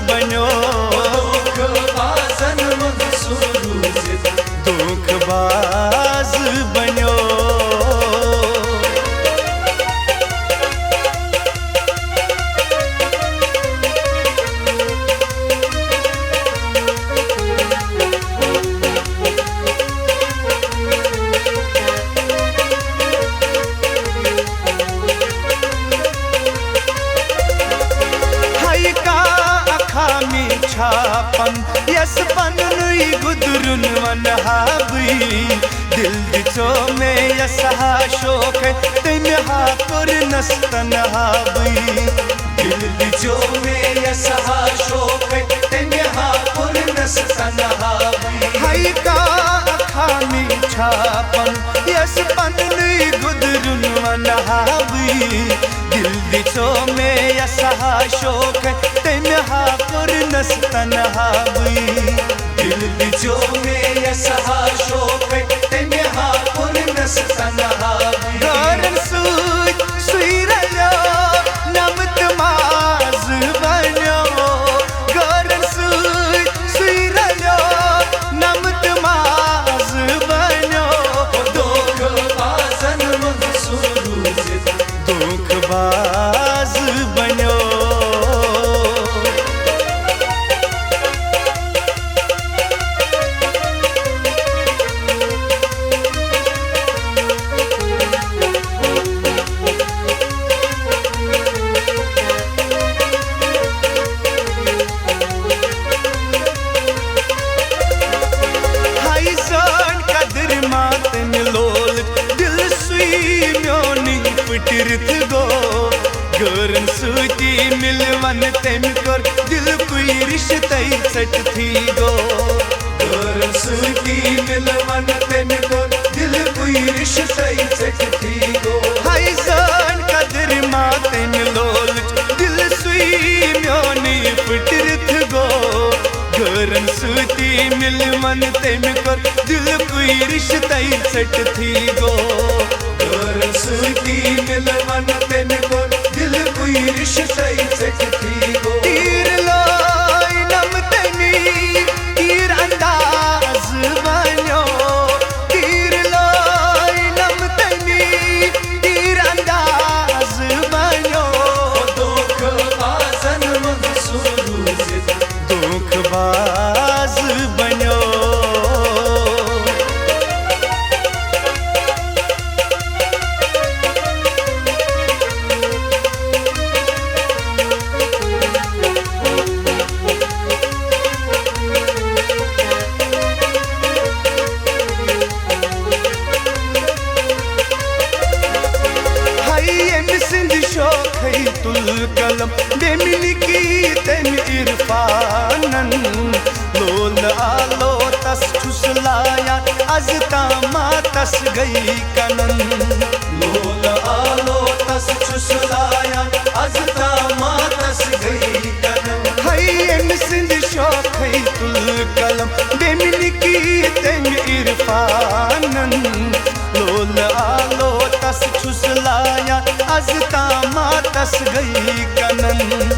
बन्यो दुखबाजन मंद सुरूजित दुखबाज बन्यो। छापन यस पन नुई गुदरुन वन हाबी दिल दिचो में यस हा शोक तिम हा पुर नस्तन हाबी दिल दिचो में यस हा शोक तिम हा पुर नस्तन हाबी। हाय का खामी छापन यस पन नुई गुदरुन वन हाबी दिल दिचो में यस हा शोक तिम हा पुर नस्तन हाबी दिल दिचो में यस हा शोक तिम हा पुर नस्तन हाबी। गरन सुइरलो नमत माज बन्यो गरन सुइरलो नमत माज बन्यो दुखबाजन मंद सुरूजित दुखबाज बन्यो। फिटिरत गो गरन सूती मिलवन तेम कर दिल कोई रिश्ते सट थी गो गरन सूती मिलवन तेम कर दिल कोई रिश्ते सट थी गो। हाय सन कदर माते मिलोल दिल सुई म्योनी फिटिरत गो गरन सूती मिलवन तेम कर दिल कोई रिश्ते सट थी गो गरन सूती मिलवन तेम कर दिल कोई रिश्ते सट थी गो। तीर लोई नम तेमी तीर अंदाज बन्यो तीर लोई नम तेमी तीर अंदाज बन्यो दुखबाजन मंद सुरूजित दुखबाज बन्यो। तुल कलम बेमिनी की तेम इरफानन लोल आलो तस छुसलाया अज तामा तस गई कनन लोल आलो तस छुसलाया अज तामा तस गई कनन। हाय सिंध शौक है तुल कलम बेमिनी की तेम इरफानन लोल आलो तस छुसलाया अज तामा तस गई कनन।